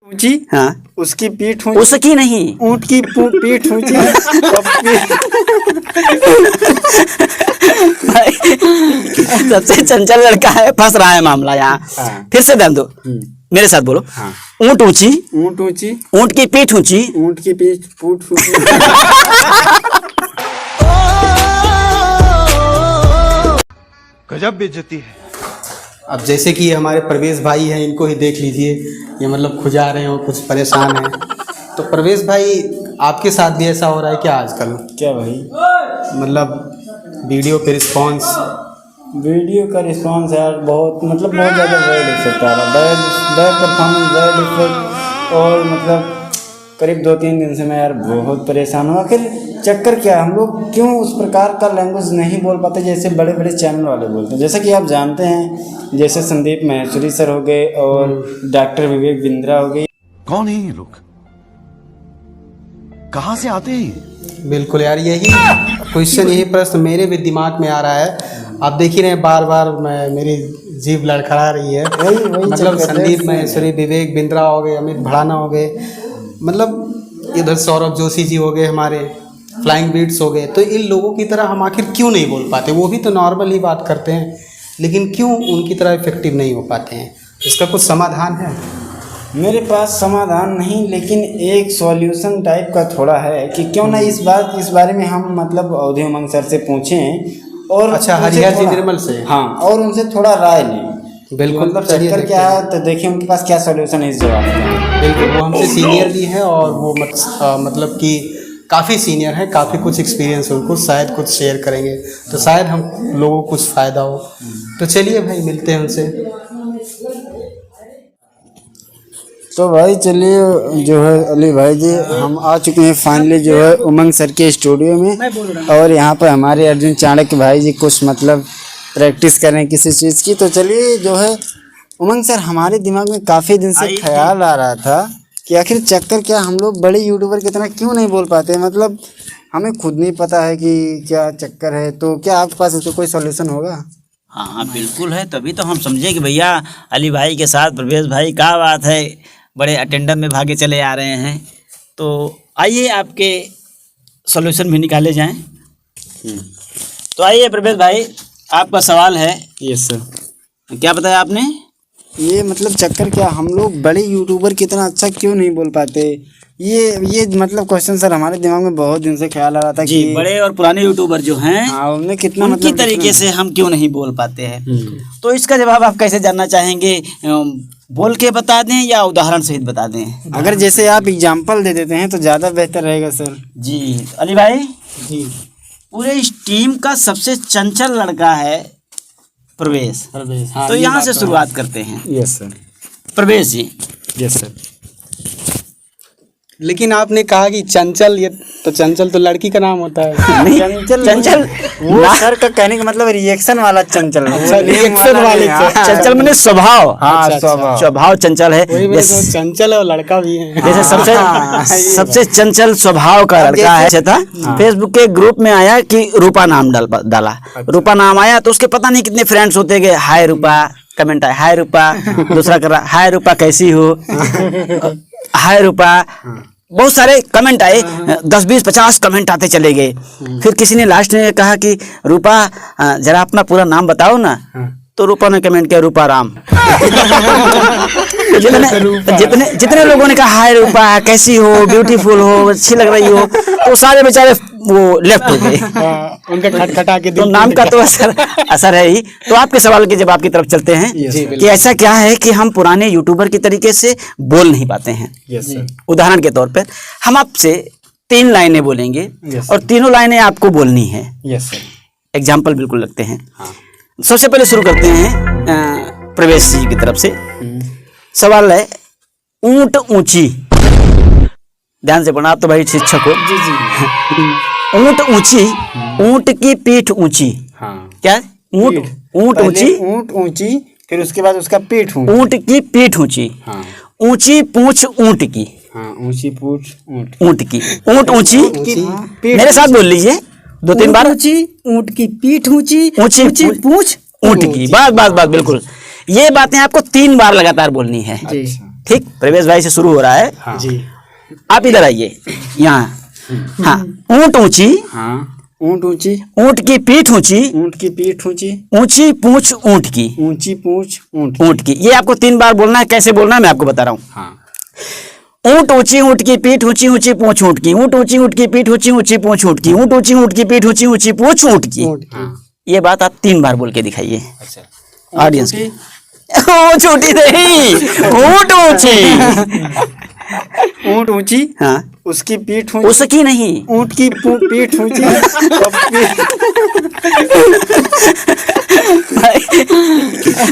ऊंची, हाँ उसकी पीठ ऊंची, उसकी नहीं, ऊंट की पीठ ऊंची। भाई सबसे चंचल लड़का है, फंस रहा है मामला यहाँ। हाँ। फिर से ध्यान दो, मेरे साथ बोलो। हाँ। ऊंट ऊंची, ऊंट ऊंची, ऊंट की पीठ ऊंची, ऊंट की पीठ ऊंची। गजब बेइज्जती है। अब जैसे कि हमारे प्रवेश भाई हैं, इनको ही देख लीजिए, ये मतलब खुजा रहे हो, कुछ परेशान हैं। तो प्रवेश भाई, आपके साथ भी ऐसा हो रहा है क्या आजकल? क्या भाई? मतलब वीडियो पे रिस्पॉन्स? वीडियो का रिस्पॉन्स यार बहुत ज़्यादा बैड इफेक्ट आ रहा है, बैड परफॉर्मेंस, बैड इफेक्ट। और मतलब करीब 2-3 दिन से मैं यार बहुत परेशान हूँ। आखिर चक्कर क्या है, हम लोग क्यों उस प्रकार का लैंग्वेज नहीं बोल पाते जैसे बड़े बड़े चैनल वाले बोलते हैं। जैसा कि आप जानते हैं, जैसे संदीप महेश्वरी सर हो गए और डॉक्टर विवेक बिंद्रा हो गए। कौन है ये लोग? कहाँ से आते हैं? बिल्कुल यार, यही क्वेश्चन, यही प्रश्न मेरे भी दिमाग में आ रहा है। आप देख ही रहे हैं, बार बार मेरी जीभ लड़खड़ा रही है। वही मतलब संदीप महेश्वरी, विवेक बिंद्रा हो गए, अमित भड़ाना हो गए, मतलब इधर सौरभ जोशी जी हो गए, हमारे फ्लाइंग बीट्स हो गए। तो इन लोगों की तरह हम आखिर क्यों नहीं बोल पाते? वो भी तो नॉर्मल ही बात करते हैं, लेकिन क्यों उनकी तरह इफेक्टिव नहीं हो पाते हैं? इसका कुछ समाधान है? मेरे पास समाधान नहीं, लेकिन एक सॉल्यूशन टाइप का थोड़ा है कि क्यों ना इस बारे में हम अवधि उमंग सर से पूछें। और अच्छा, हरिहर जी निर्मल से? हाँ, और उनसे थोड़ा राय लें। बिल्कुल, चक्कर क्या है, तो देखिए उनके पास क्या सॉल्यूशन है इस जवाब का। बिल्कुल, वो हमसे सीनियर भी हैं और वो मतलब कि काफ़ी सीनियर है, काफ़ी कुछ एक्सपीरियंस है उनको, शायद कुछ शेयर करेंगे तो शायद हम लोगों को कुछ फ़ायदा हो। तो चलिए भाई, मिलते हैं उनसे। तो भाई चलिए, जो है अली भाई जी, हम आ चुके हैं फाइनली जो है उमंग सर के स्टूडियो में। और यहाँ पर हमारे अर्जुन चाणक्य भाई जी कुछ प्रैक्टिस कर रहे हैं किसी चीज़ की। तो चलिए, जो है उमंग सर, हमारे दिमाग में काफ़ी दिन से ख्याल आ रहा था कि आखिर चक्कर क्या, हम लोग बड़े यूट्यूबर की तरह क्यों नहीं बोल पाते। हमें खुद नहीं पता है कि क्या चक्कर है। तो क्या आपके पास इसका कोई सॉल्यूशन होगा? हाँ बिल्कुल है, तभी तो हम समझे कि भैया अली भाई के साथ प्रवेश भाई, क्या बात है, बड़े अटेंडर में भागे चले आ रहे हैं। तो आइए आपके सॉल्यूशन भी निकाले जाएं। तो आइए प्रवेश भाई, आपका सवाल है। Yes sir. क्या बताया आपने? ये चक्कर क्या, हम लोग बड़े यूट्यूबर की तरह अच्छा क्यों नहीं बोल पाते? ये क्वेश्चन सर हमारे दिमाग में बहुत दिन से ख्याल आ रहा था जी, कि बड़े और पुराने यूट्यूबर जो हैं, हाँ, उनने कितना उनकी तरीके से हम क्यों नहीं बोल पाते हैं। तो इसका जवाब आप कैसे जानना चाहेंगे? बोल के बता दें या उदाहरण सहित बता दें? अगर जैसे आप एग्जाम्पल दे देते हैं तो ज़्यादा बेहतर रहेगा सर। जी अली भाई जी, पूरे इस टीम का सबसे चंचल लड़का है प्रवेश। हाँ, तो यहाँ से शुरुआत करते हैं। Yes sir. प्रवेश जी। Yes sir. लेकिन आपने कहा कि चंचल, ये तो चंचल तो लड़की का नाम होता है। नहीं, चंचल वो सर का कहने का रिएक्शन वाला चंचल, रिएक्शन वाले चंचल मैंने स्वभाव। हाँ, अच्छा, स्वभाव चंचल है। चंचल है और लड़का भी है। जैसे सबसे चंचल स्वभाव का लड़का है था। फेसबुक के ग्रुप में आया कि रूपा नाम डाला। रूपा नाम आया तो उसके पता नहीं कितने फ्रेंड्स होते गए। हाय रूपा, कमेंट आया हाय रूपा, दूसरा कर रहा हाय रूपा कैसी हो, हाय रूपा, बहुत सारे कमेंट आए, 10, 20, 50 कमेंट आते चले गए। फिर किसी ने लास्ट में कहा कि रूपा जरा अपना पूरा नाम बताओ ना। तो रूपा ने कमेंट किया रूपा राम। जितने लोगों ने कहा हाय रूपा कैसी हो, ब्यूटीफुल हो, अच्छी लग रही हो, तो सारे बेचारे वो लेफ्ट हो गए। उनका खटखटा के तो नाम का तो असर है ही। तो आपके सवाल के जवाब की तरफ चलते हैं कि ऐसा क्या है कि हम पुराने यूट्यूबर की तरीके से बोल नहीं पाते हैं। उदाहरण के तौर पर हम आपसे 3 लाइनें बोलेंगे और तीनों लाइनें आपको बोलनी है। एग्जाम्पल बिल्कुल लगते हैं। सबसे पहले शुरू करते हैं प्रवेश जी की तरफ से। सवाल है, ऊंट ऊंची। ध्यान से पढ़ना, आप तो भाई शिक्षक हो। जी। ऊंट ऊंची, ऊंट की पीठ ऊंची। हाँ। क्या? ऊंट ऊंची, ऊंट ऊंची, फिर उसके बाद उसका पीठ ऊंची। ऊंट की पीठ ऊंची। हाँ। ऊंची पूंछ ऊंट की। हाँ, ऊंची पूंछ ऊंट की। ऊंट ऊंची, मेरे साथ बोल लीजिए 2-3 बार। ऊंट की पीठ ऊंची, ऊंची पूंछ ऊंट की। बस बिल्कुल। ये बातें आपको 3 बार लगातार बोलनी है। ठीक, प्रवेश भाई से शुरू हो रहा है। जी। आप इधर आइए यहाँ। हाँ, ऊंट ऊंची, हाँ, ऊंट ऊंची, ऊंट की पीठ ऊंची, ऊंट की पीठ ऊंची, ऊंची पूंछ ऊंट की, ऊंची पूंछ ऊंट, ऊंट की। ये आपको 3 बार बोलना है। कैसे बोलना है मैं आपको बता रहा हूँ। हाँ, ऊंट ऊंची, ऊंट की पीठ ऊंची, ऊंची पूंछ ऊंट की, ऊंट ऊंची, ऊंट की पीठ ऊंची, ऊंची पूंछ ऊंट की, ऊंट ऊंची, ऊंट की पीठ ऊंची, ऊंची पूंछ ऊंट की। ये बात आप 3 बार बोल के दिखाइए ऑडियंस की। ऊंच ऊंटी नहीं, ऊंट ऊंची। ऊंट ऊंची, हाँ, उसकी पीठ ऊंची, उसकी नहीं, ऊंट की पीठ ऊंची,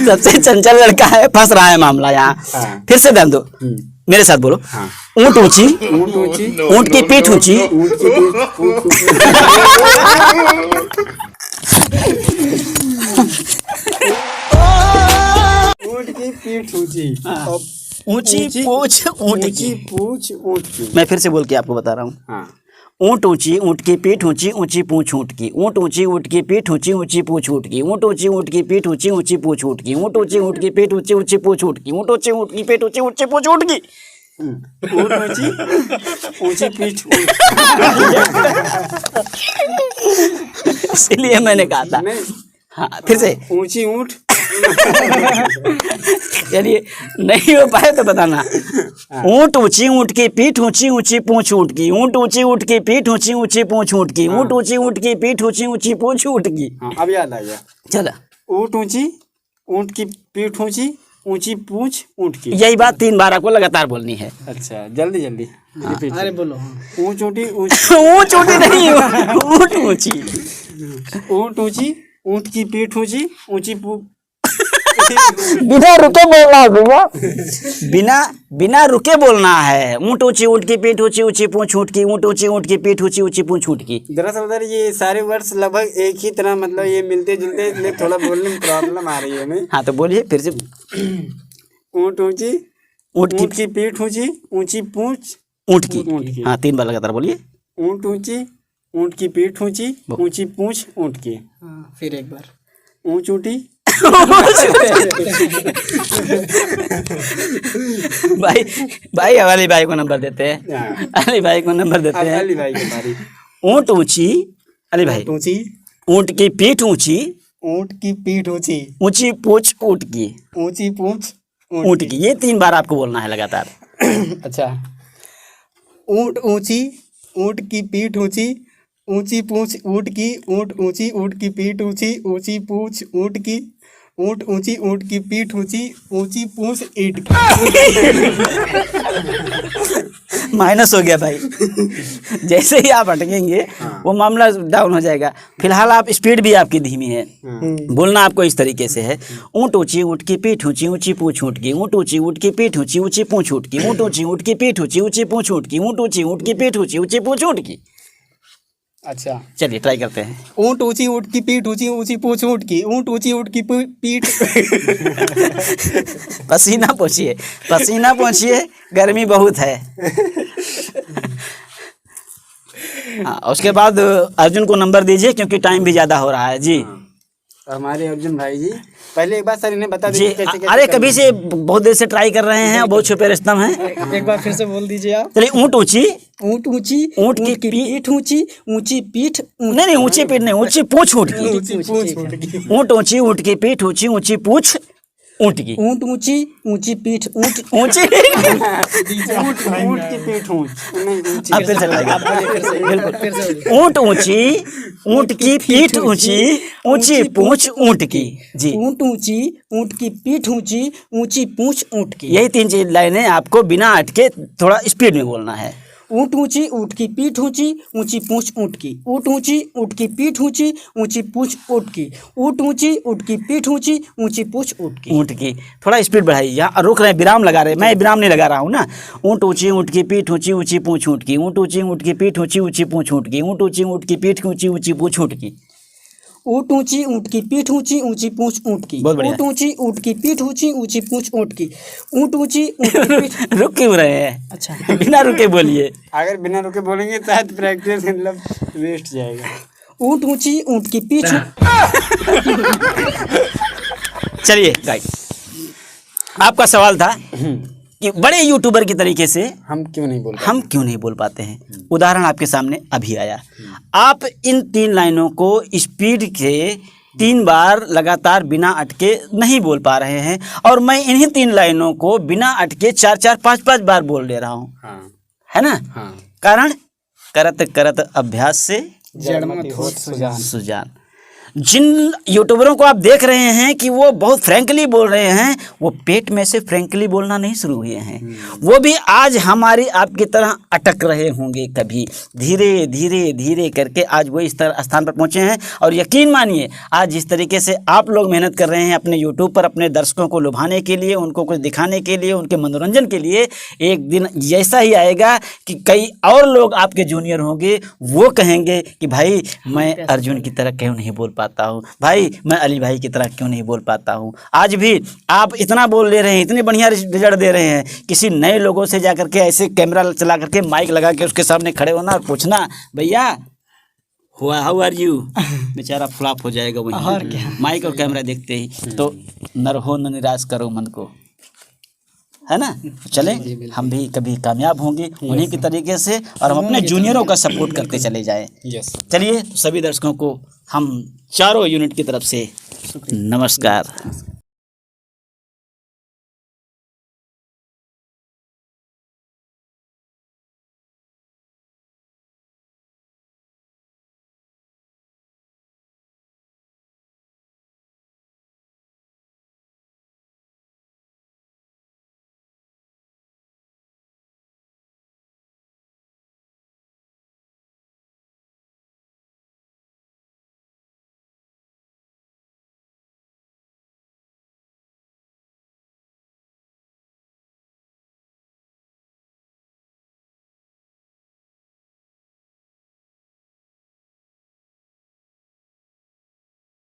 सबसे चंचल लड़का है, फंस रहा है मामला यहाँ। हाँ। फिर से ध्यान दो, मेरे साथ बोलो। हाँ। ऊंट ऊंची, ऊंट ऊंची, ऊंट की पीठ ऊंची, ऊंट की पीठ ऊंट की पीठ ऊंची, ऊंची पूंछ ऊंट ऊंची की। पूंछ ऊंट की। मैं फिर से बोल के आपको बता रहा हूँ। हाँ, ऊंट ऊंची, ऊंट की पीठ ऊंची, ऊंची पूंछ ऊंट की, ऊंट ऊंची, ऊंट की पीठ ऊंची, ऊंची पूंछ ऊंट की, ऊंट ऊंची, ऊंट की पीठ ऊंची, ऊंची पूंछ ऊंट की, ऊंट ऊंची, ऊंट की पीठ ऊंची, ऊंची पूंछ ऊंट की, ऊंट ऊंची, ऊंट की पीठ ऊंची, ऊंची पूंछ ऊंट की। ऊंट ऊंची, ऊंची पीठ ऊंट। इसलिए मैंने कहा था। नहीं, हाँ, फिर से। ऊंची ऊंट, चलिए, नहीं हो पाए तो बताना। ऊंट ऊंची, ऊंट की पीठ ऊंची, ऊंची पूंछ ऊंट की, ऊंट ऊंची, ऊंट की पीठ ऊंची, ऊंची पूंछ ऊंट की, ऊंट ऊंची, ऊंट की पीठ ऊंची, ऊंची पूंछ ऊंट की। हाँ, अब याद आ गया। चलो, ऊंट ऊंची, ऊंट की पीठ ऊंची, ऊंची पूंछ ऊंट की। यही बात 3 बार आपको लगातार बोलनी है। अच्छा, जल्दी जल्दी। अरे बोलो। ऊंच ऊंटी, ऊंच ऊंटी नहीं, ऊंट ऊंची, ऊंट ऊंची, ऊंट की पीठ ऊंची, ऊंची बिना रुके बोलना है भैया, बिना रुके बोलना है। ऊंट ऊंची, ऊंट की पीठ ऊंची, ऊंची पूंछ ऊंट की, ऊंट ऊंची, ऊंट की पीठ ऊंची, ऊंची पूंछ ऊंट की। दरअसल उधर ये सारे वर्ड्स लगभग एक ही तरह, मतलब ये मिलते जुलते, इसलिए थोड़ा बोलने में प्रॉब्लम आ रही है हमें। हाँ, तो बोलिए फिर से। ऊंट ऊंची, ऊंट ऊंट की पीठ ऊंची, ऊंची पूंछ ऊंट की। ऊंट की। हाँ, 3 बार लगातार बोलिए। ऊंट ऊंची, ऊंट की पीठ ऊंची, ऊंची पूंछ ऊंट की। फिर एक बार। ऊंच ऊंटी, भाई अली भाई को नंबर देते हैं, अली भाई को नंबर देते हैं। अली भाई की बारी। ऊंट ऊंची, अली भाई, ऊंची, ऊंट की पीठ ऊंची, ऊंट की पीठ ऊंची, ऊंची पूंछ ऊंट की, ऊंची पूंछ ऊंट की। ये 3 बार आपको बोलना है लगातार। अच्छा, ऊंट ऊंची, ऊंट की पीठ ऊंची, ऊंची पूंछ ऊंट की, ऊंट ऊंची, ऊंट की पीठ ऊंची, ऊंची पूंछ ऊंट की, ऊंट ऊंची, ऊंट की पीठ ऊंची, ऊंची पूंछ ईंट की। माइनस हो गया भाई। जैसे ही आप अटकेंगे वो मामला डाउन हो जाएगा। फिलहाल आप स्पीड भी आपकी धीमी है। बोलना आपको इस तरीके से है। ऊंट ऊंची, ऊंट की पीठ ऊंची, ऊंची पूंछ ऊंट की, ऊंट ऊंची, ऊंट की पीठ ऊंची, ऊंची पूंछ ऊंट की, ऊंट ऊंची, ऊंट की पीठ ऊंची, ऊंची पूंछ ऊंट की, ऊंट ऊंची, ऊंट की पीठ ऊंची, ऊंची पूंछ ऊंट की। अच्छा, चलिए ट्राई करते हैं। ऊंट ऊंची, ऊंट की पीठ ऊंची, ऊंची पूंछ ऊंट की, ऊंट ऊंची, ऊंट की पीठ। पसीना पोंछिए, पसीना पोंछिए, गर्मी बहुत है। हाँ, उसके बाद अर्जुन को नंबर दीजिए क्योंकि टाइम भी ज्यादा हो रहा है जी। और हमारे अर्जुन भाई जी, पहले एक बार सर इन्हें बता जी, दीजिए कैसे कैसे अरे करना कभी है। से बहुत देर से ट्राई कर रहे हैं, बहुत छुपे रुस्तम हैं। एक बार फिर से बोल दीजिए आप। चलिए, ऊंट ऊंची, ऊंट ऊंची, ऊंट की पीठ ऊंची, ऊंची पीठ नहीं ऊंची पीठ नहीं, ऊंची पूंछ ऊंट की। ऊंची पूंछ ऊंट की, ऊंट ऊंची, ऊंट की पीठ ऊंची, ऊंची पूंछ ऊंट की। ऊंट ऊंची, ऊंची पीठ ऊंट ऊंची। ऊंट की पीठ ऊंच, नहीं ऊंची। अब फिर से लगाइए। बिल्कुल। ऊंट ऊंची, ऊंट की पीठ ऊंची, ऊंची पूंछ ऊंट की। जी, ऊंट ऊंची, ऊंट की पीठ ऊंची, ऊंची पूंछ ऊंट की। यही 3 चीज लाइनें आपको बिना अटके थोड़ा स्पीड में बोलना है। ऊंट ऊंची, ऊंट की पीठ ऊंची, ऊंची पूंछ ऊंट की। ऊंट ऊंची, ऊंट की पीठ ऊंची, ऊंची पूंछ ऊंट की। ऊंट ऊंची, ऊंट की पीठ ऊंची, ऊंची पूंछ ऊंट की। ऊंट की थोड़ा स्पीड बढ़ाइए। यहाँ रुक रहे हैं, विराम लगा रहे हैं। मैं विराम नहीं लगा रहा हूँ ना। ऊंट ऊंची, ऊंट की पीठ ऊंची, ऊंची पूंछ ऊंट की। ऊंट ऊंची, ऊंट की पीठ ऊंची, ऊंची पूंछ ऊंट की। ऊंट ऊंची, ऊंट की पीठ ऊंची, ऊंची पूंछ ऊंट की। ऊंट ऊंची, ऊंट की पीठ ऊंची, ऊंची पूंछ ऊंट की। बहुत बढ़िया। ऊंट ऊंची, ऊंट की पीठ ऊंची, ऊंची पूंछ ऊंट की। ऊंट ऊंची, ऊंट की पीठ। रुक क्यों रहे हैं? अच्छा, बिना रुके बोलिए। अगर बिना रुके बोलेंगे तो शायद प्रैक्टिस मतलब वेस्ट जाएगा। ऊंट ऊंची, ऊंट की पीठ। चलिए गाइस, आपका सवाल था कि बड़े यूट्यूबर की तरीके से हम क्यों नहीं बोल हम क्यों नहीं बोल पाते हैं। उदाहरण आपके सामने अभी आया। आप इन 3 लाइनों को स्पीड के 3 बार लगातार बिना अटके नहीं बोल पा रहे हैं, और मैं इन्हीं 3 लाइनों को बिना अटके 4-4, 5-5 बार बोल ले रहा हूँ, हाँ है ना। हाँ। कारण करत करत अभ्यास से जड़मत होत सुजान। सुजान। जिन यूट्यूबरों को आप देख रहे हैं कि वो बहुत फ्रैंकली बोल रहे हैं, वो पेट में से फ्रैंकली बोलना नहीं शुरू हुए हैं। वो भी आज हमारी आपकी तरह अटक रहे होंगे, कभी धीरे धीरे धीरे करके आज वो इस तरह स्थान पर पहुंचे हैं। और यकीन मानिए, आज जिस तरीके से आप लोग मेहनत कर रहे हैं अपने यूट्यूब पर अपने दर्शकों को लुभाने के लिए, उनको कुछ दिखाने के लिए, उनके मनोरंजन के लिए, एक दिन ऐसा ही आएगा कि कई और लोग आपके जूनियर होंगे, वो कहेंगे कि भाई मैं अर्जुन की तरह क्यों नहीं बोल पाता हूँ, भाई मैं अली भाई की तरह क्यों नहीं बोल पाता हूँ। आज भी आप इतना बोल ले रहे हैं, इतने बढ़िया रिजल्ट दे रहे हैं, किसी नए लोगों से जा करके ऐसे कैमरा चला करके माइक लगा के उसके सामने खड़े होना और पूछना भैया हाउ आर यू, बेचारा फ्लॉप हो जाएगा वहीं माइक और कैमरा देखते ही। तो नर हो न निराश करो मन को, है ना। चलें हम भी कभी कामयाब होंगे उन्हीं के तरीके से, और हम अपने जूनियरों का सपोर्ट करते चले जाएं। चलिए सभी दर्शकों को हम चारों यूनिट की तरफ से नमस्कार।